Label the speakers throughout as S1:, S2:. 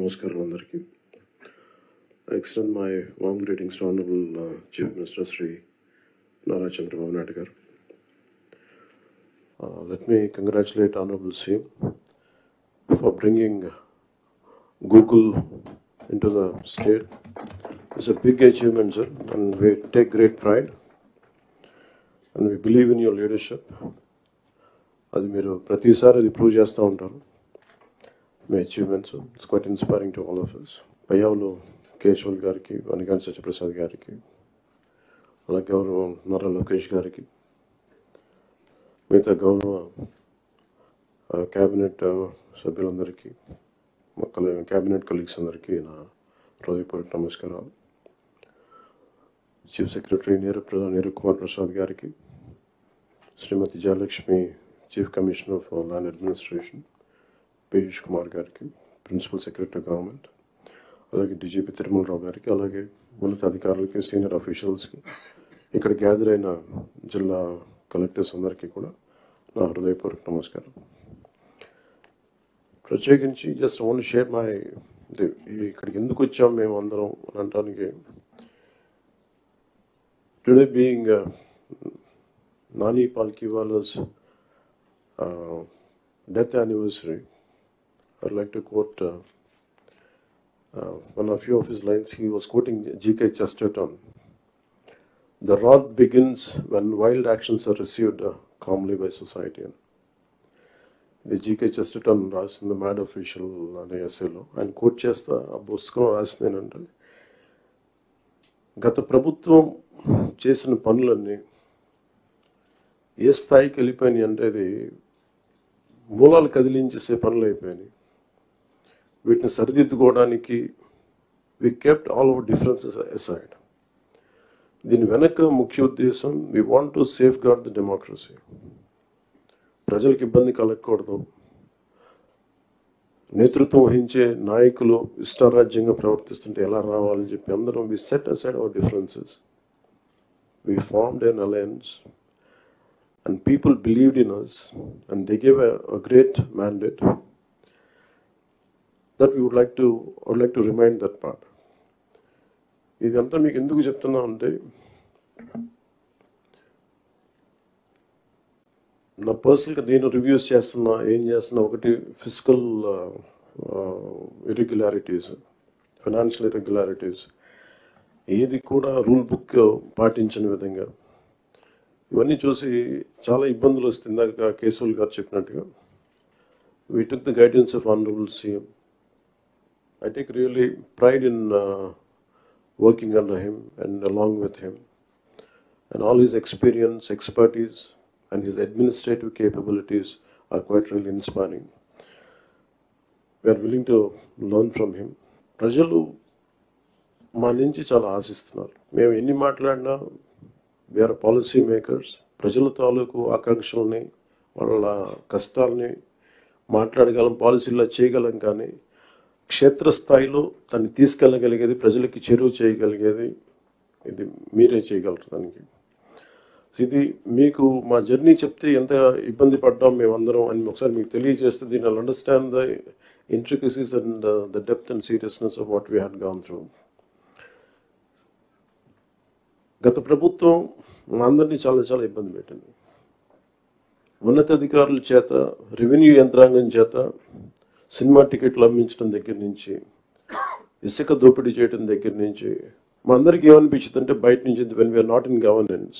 S1: Namaskaram andariki. I extend my warm greetings to Honorable Chief Minister Sri Nara Chandrababu Naidu garu. Let me congratulate Honorable CM for bringing Google into the state. It's a big achievement, sir, and we take great pride. And we believe in your leadership. అది మీరు ప్రతిసారి అది prove చేస్తూ ఉంటారు మీ achievements. It's quite inspiring to all of us. Payyavula Keshav గారికి, వనిగాని సత్యప్రసాద్ గారికి, అలాగే గౌరవ నారా లోకేష్ గారికి, మిగతా గౌరవ క్యాబినెట్ సభ్యులందరికీ, క్యాబినెట్ కలీగ్స్ అందరికీ నా హృదయపూర్వక నమస్కారాలు. చీఫ్ సెక్రటరీ నీరు కుమార్ ప్రసాద్ గారికి, Shrimati Jayalakshmi chief commissioner for land administration Piyush Kumar గారికి, ప్రిన్సిపల్ సెక్రటరీ గవర్నమెంట్, అలాగే డీజీపీ తిరుమలరావు గారికి, అలాగే ఉన్నత అధికారులకి, సీనియర్ అఫీషియల్స్కి, ఇక్కడ గ్యాదర్ అయిన జిల్లా కలెక్టర్స్ అందరికీ కూడా నా హృదయపూర్వక నమస్కారం. ప్రత్యేకించి జస్ట్ ఓన్లీ షేర్ మై ఇక్కడికి ఎందుకు వచ్చాం మేము అందరం అని అనడానికి, today being Nani Palkiwala's death anniversary, I'd like to quote one of few of his lines. He was quoting G.K. Chesterton. The rot begins when wild actions are received calmly by society. The G.K. Chesterton రాసిన The Mad Official అనే ఎస్సేలో ఆయన coat చేస్తా ఆ పుస్తకం రాసింది ఏంటంటే, గత ప్రభుత్వం చేసిన పనులన్నీ ఏ స్థాయికి వెళ్ళిపోయినాయి అంటే అది మూలాలు కదిలించేసే పనులు అయిపోయినాయి. వీటిని సరిదిద్దుకోవడానికి we kept all our differences aside. దీని వెనక ముఖ్య ఉద్దేశం, we want to safeguard the democracy. ప్రజలకు ఇబ్బంది కలగకూడదు, నేతృత్వం వహించే నాయకులు ఇష్టారాజ్యంగా ప్రవర్తిస్తుంటే ఎలా రావాలని చెప్పి అందరం we set aside our differences. We formed an alliance and people believed in us and they gave a great mandate that I would like to remind that part. ఇదంతా మీకు ఎందుకు చెప్తున్నా అంటే, నా పర్సనల్గా నేను రివ్యూస్ చేస్తున్నా, ఏం చేస్తున్నా, ఒకటి ఫిజికల్ ఇర్రెగ్యులారిటీస్, ఫైనాన్షియల్ ఇర్రెగ్యులారిటీస్, ఏది కూడా రూల్ బుక్ పాటించిన విధంగా ఇవన్నీ చూసి చాలా ఇబ్బందులు వస్తుంది. ఇందాక కేశవుల్ గారు చెప్పినట్టుగా we took the guidance of Honorable CM. I take really pride in working under him and along with him, and all his experience, expertise and his administrative capabilities are quite really inspiring. We are willing to learn from him. ప్రజలు మా నుంచి చాలా ఆశిస్తున్నారు. మేము ఎన్ని మాట్లాడినా we are policy makers. ప్రజల తాలూకు ఆకాంక్షల్ని, వాళ్ళ కష్టాలని మాట్లాడగలం, పాలసీల్లో చేయగలం, కానీ క్షేత్రస్థాయిలో దాన్ని తీసుకెళ్ళగలిగేది, ప్రజలకి చేరువ చేయగలిగేది ఇది మీరే చేయగలరు. దానికి ఇది మీకు మా జర్నీ చెప్తే ఎంత ఇబ్బంది పడ్డాం మేమందరం అని ఒకసారి మీకు తెలియజేస్తే దీన్ని I'll understand the intricacies and the depth and seriousness of what we had gone through. గత ప్రభుత్వం మా అందరినీ చాలా చాలా ఇబ్బంది పెట్టింది. ఉన్నతాధికారుల చేత, రెవెన్యూ యంత్రాంగం చేత సినిమా టికెట్లు అమ్మించడం దగ్గర నుంచి, ఇసుక దోపిడీ చేయడం దగ్గర నుంచి మా అందరికీ ఏమనిపించింది అంటే, బయట నుంచి when we're not in governance,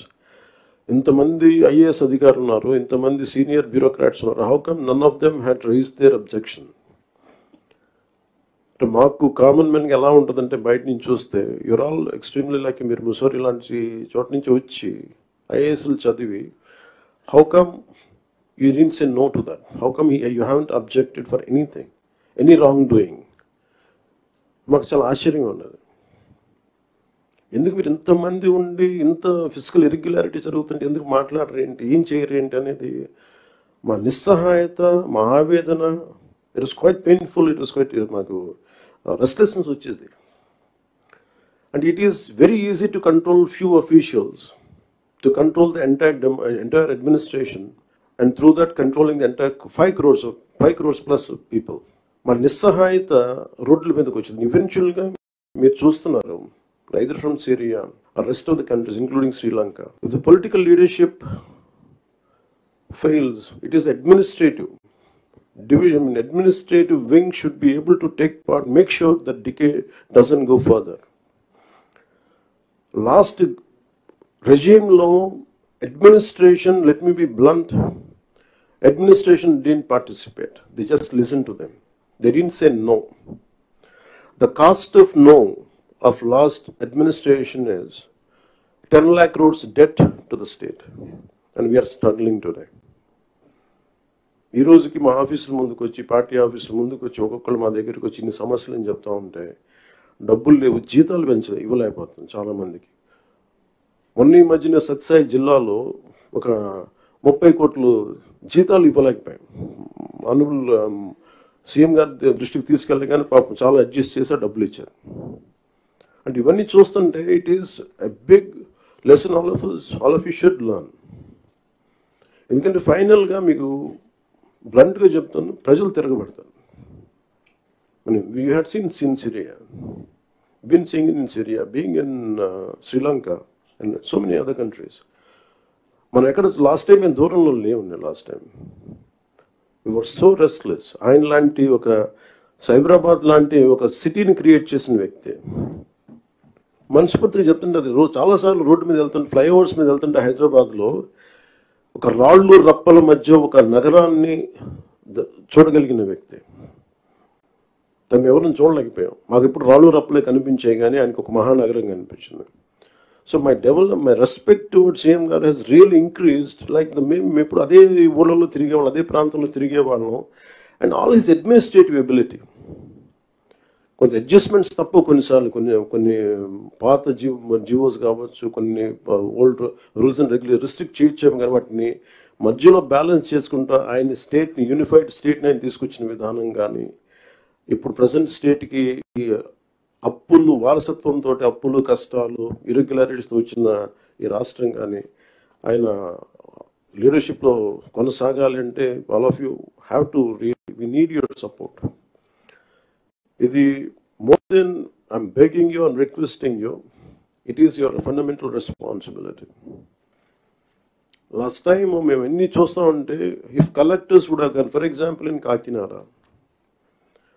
S1: ఇంతమంది ఐఏఎస్ అధికారులు ఉన్నారు, ఇంతమంది సీనియర్ బ్యూరోక్రాట్స్ ఉన్నారు, how come none of them had raise their objection. మాకు కామన్ మ్యాన్కి ఎలా ఉంటుందంటే, బయట నుంచి చూస్తే యూర్ ఆల్ ఎక్స్ట్రీమ్లీ లైక్, మీరు ముసోరి లాంటి చోట నుంచి వచ్చి ఐఏఎస్లు చదివి, how come you didn't say no to that, how come you haven't objected for anything, any wrong doing. మాకు చాలా ఆశ్చర్యంగా ఉన్నది. ఎందుకు మీరు ఇంతమంది ఉండి ఇంత ఫిజికల్ ఇర్రెగ్యులారిటీ జరుగుతుంటే ఎందుకు మాట్లాడరేంటి, ఏం చేయరేంటి అనేది మా నిస్సహాయత, మా ఆవేదన. It was quite painful, it was quiet, మాకు రెస్ట్లెస్నెస్ వచ్చేది. And it is very easy to control few officials, to control the entire administration, and through that controlling the entire 5 crores plus of people. మన నిస్సహాయత రోడ్ల మీదకి వచ్చింది. ఈవెన్చువల్గా మీరు చూస్తున్నారు, either from Syria or rest of the countries, including Sri Lanka. If the political leadership fails, it is administrative division. Administrative wing should be able to take part, make sure that decay doesn't go further. Last regime law, administration, let me be blunt, administration didn't participate. They just listened to them. They didn't say no. The cost of no of last administration is 10 lakh crores debt to the state, and we are struggling today. ఈ రోజుకి మా ఆఫీసుల ముందుకు వచ్చి, party ఆఫీసుల ముందుకు వచ్చి ఒక్కొక్కరు మా దగ్గరికి వచ్చి ఇన్ని సమస్యలు అని చెప్తా ఉంటే డబ్బులు లేవు, జీతాలు ఇవ్వలేకపోతుంది చాలామందికి. మొన్న ఈ మధ్యన సత్యసాయి జిల్లాలో ఒక 30 కోట్లు జీతాలు ఇవ్వలేకపోయాం. అనుబుల్ సీఎం గారి దృష్టికి తీసుకెళ్ళి కానీ పాపం చాలా అడ్జస్ట్ చేసి డబ్బులు ఇచ్చారు. అంటే ఇవన్నీ చూస్తుంటే it is a big lesson all of you should learn. ఎందుకంటే ఫైనల్గా మీకు బ్లంట్గా చెప్తాను, ప్రజలు తిరగబడతారు. You had seen Syria, been seeing it in Syria, being in Sri Lanka and so many other countries. మనం ఎక్కడ లాస్ట్ టైం మేము దూరంలో లేవుండే. Last time we were so restless. ఆయన లాంటి ఒక సైబరాబాద్ లాంటి ఒక సిటీని క్రియేట్ చేసిన వ్యక్తి మనస్ఫూర్తిగా చెప్తుంటే, అది చాలాసార్లు రోడ్డు మీద వెళ్తుంటే, ఫ్లైఓవర్స్ మీద వెళ్తుంటే హైదరాబాద్లో ఒక రాళ్ళు రప్పల మధ్య ఒక నగరాన్ని చూడగలిగిన వ్యక్తి. తను ఎవరిని చూడలేకపోయాం. మాకు ఇప్పుడు రాళ్ళు రప్పలే కనిపించాయి కానీ ఆయనకు ఒక మహానగరం కనిపించింది. So my respect towards CM గారు హెస్ రియల్ ఇంక్రీజ్డ్. లైక్ మేము ఇప్పుడు అదే ఊళ్ళలో తిరిగేవాళ్ళం, అదే ప్రాంతంలో తిరిగేవాళ్ళం. And all his administrative ability, కొంత అడ్జస్ట్మెంట్స్ తప్ప కొన్నిసార్లు కొన్ని పాత జీవోస్ కావచ్చు, కొన్ని ఓల్డ్ రూల్స్ అండ్ రిస్ట్రిక్ట్ చేయొచ్చాము కానీ వాటిని మధ్యలో బ్యాలెన్స్ చేసుకుంటూ ఆయన స్టేట్ని, యూనిఫైడ్ స్టేట్ని ఆయన తీసుకొచ్చిన విధానం కానీ, ఇప్పుడు ప్రజెంట్ స్టేట్కి అప్పులు, వారసత్వంతో అప్పులు, కష్టాలు, ఇర్రెగ్యులారిటీస్తో వచ్చిన ఈ రాష్ట్రం కానీ ఆయన లీడర్షిప్లో కొనసాగాలి అంటే all of you have to we need your support. ఇది more than I'm begging you and requesting you, it is your fundamental responsibility. Last time మేము ఎన్ని చూస్తూ ఉంటే, if collectors would have gone, for example in Kakinada,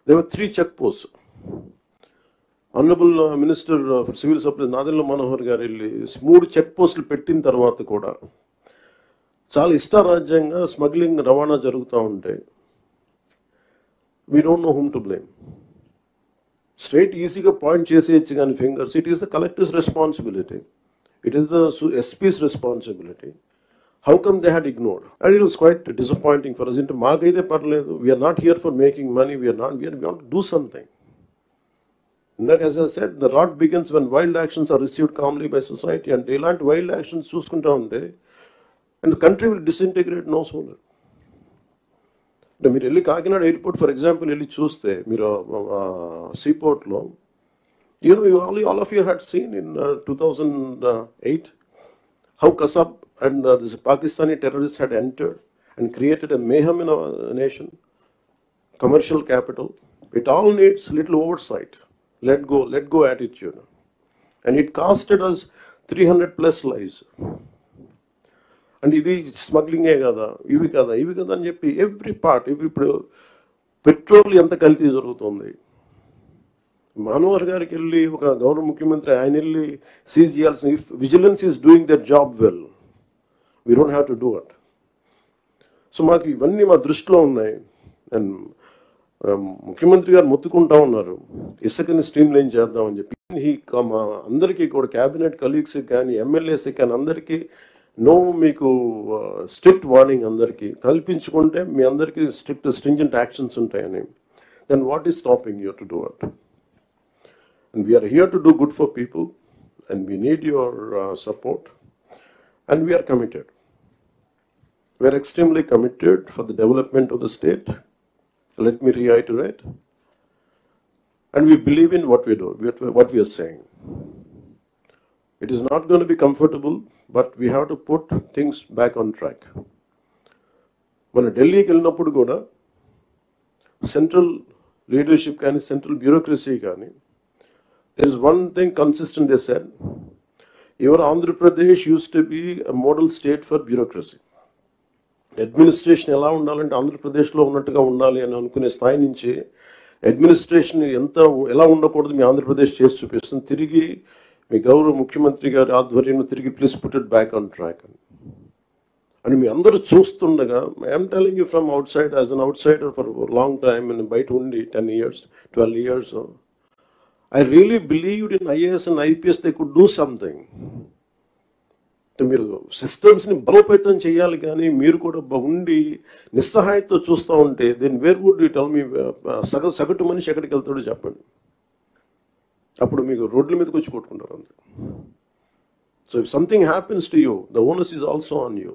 S1: there were 3 check posts. Honorable Minister for Civil Supplies Nadella Manohar గారు వెళ్ళి 3 check పోస్టులు పెట్టిన తర్వాత కూడా చాలా ఇష్టారాజ్యంగా స్మగ్లింగ్ రవాణా జరుగుతూ ఉంటే, we don't know whom to blame. Straight ఈజీగా పాయింట్ చేసేయచ్చు కానీ fingers, it is the collector's responsibility, it is the SP's responsibility. How come they had ignored? And it was quite disappointing for us. అంటే మాకైతే పర్లేదు, we're not here for making money, we're want to do something. ఇందాక as I said, the rot begins when wild actions are received calmly by society. అంటే ఇలాంటి wild actions చూసుకుంటా ఉంటే and country will disintegrate no sooner. అంటే మీరు వెళ్ళి Kakinada airport for example వెళ్ళి చూస్తే, మీరు సీపోర్ట్లో, all of you had seen in 2008 how Kasab and this Pakistani terrorists had entered and created a mayhem in our nation, commercial capital. It all needs little oversight, let go attitude, and it costed us 300+ lives. And ఇది స్మగ్లింగే కదా, ఇవి కదా అని చెప్పి every part, ఇప్పుడు petrol ఎంత కల్తీ జరుగుతుంది. మనోహర్ గారికి వెళ్ళి ఒక గౌరవ ముఖ్యమంత్రి ఆయన వెళ్ళి సీజ్ చేయాల్సిన, if vigilance is doing their job well, we don't have to do it. So మాకు ఇవన్నీ మా దృష్టిలో ఉన్నాయి. అండ్ ముఖ్యమంత్రి గారు మొత్తుకుంటా ఉన్నారు ఇసుకని స్ట్రీమ్ లైన్ చేద్దామని చెప్పి. మా అందరికీ కూడా క్యాబినెట్ కలీగ్స్కి కానీ ఎమ్మెల్యేస్కి కానీ అందరికీ మీకు స్ట్రిక్ట్ వార్నింగ్ అందరికీ కల్పించుకుంటే మీ అందరికీ స్ట్రింజెంట్ యాక్షన్స్ ఉంటాయని. Then what is stopping you to do it? And we're here to do good for people and we need your support and we're committed. We're extremely committed for the development of the state. Let me reiterate. And we believe in what we do, what we are saying. It is not going to be comfortable, but we have to put things back on track. When Delhi ki vellinappudu kuda, central leadership కానీ central bureaucracy కానీ, there is one thing consistent they said. Your Andhra Pradesh used to be a model state for bureaucracy. Administration ఎలా ఉండాలంటే ఆంధ్రప్రదేశ్లో ఉన్నట్టుగా ఉండాలి అని అనుకునే స్థాయి నుంచి అడ్మినిస్ట్రేషన్ ఎలా ఉండకూడదు మీ ఆంధ్రప్రదేశ్ చేసి చూపిస్తుంది. తిరిగి మీ గౌరవ ముఖ్యమంత్రి గారి ఆధ్వర్యంలో తిరిగి please put it back on track అని మీ అందరూ చూస్తుండగా, I'm telling you from out side as an out cider for long time, బయట ఉండి 10 years 12 years, I really believed in IAS and IPS they could do something. మీరు సిస్టమ్స్ని బలోపేతం చేయాలి, కానీ మీరు కూడా ఉండి నిస్సహాయతో చూస్తూ ఉంటే then where would you tell me, సగటు మనిషి ఎక్కడికి వెళ్తాడో చెప్పండి. అప్పుడు మీకు రోడ్ల మీదకి వచ్చి కొట్టుకుంటారు అంతే. So if something happens to you, the onus is also on you.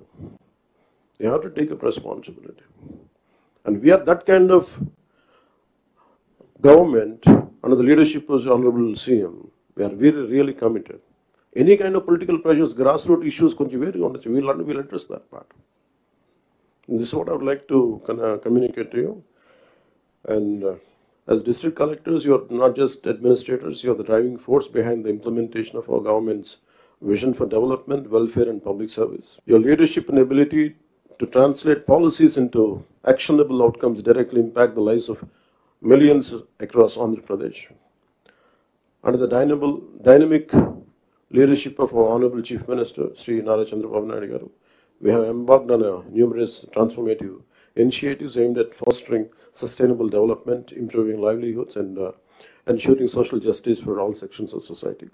S1: You have to take up responsibility. And we're that kind of government under the leadership of the Honorable CM. We are really committed. Any kind of political pressures, grassroots issues, we'll address that part. And this is what I would like to communicate to you. And as district collectors, you are not just administrators, you are the driving force behind the implementation of our government's vision for development, welfare and public service. Your leadership and ability to translate policies into actionable outcomes directly impact the lives of millions across Andhra Pradesh. Under the dynamic leadership of our Honorable Chief Minister, Sri Nara Chandrababu Naidu garu, we have embarked on numerous transformative initiatives aimed at fostering sustainable development, improving livelihoods, and ensuring social justice for all sections of society.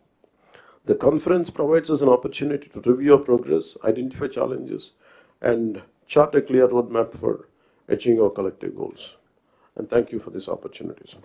S1: The conference provides us an opportunity to review our progress, identify challenges, and chart a clear roadmap for achieving our collective goals. And thank you for this opportunity, sir.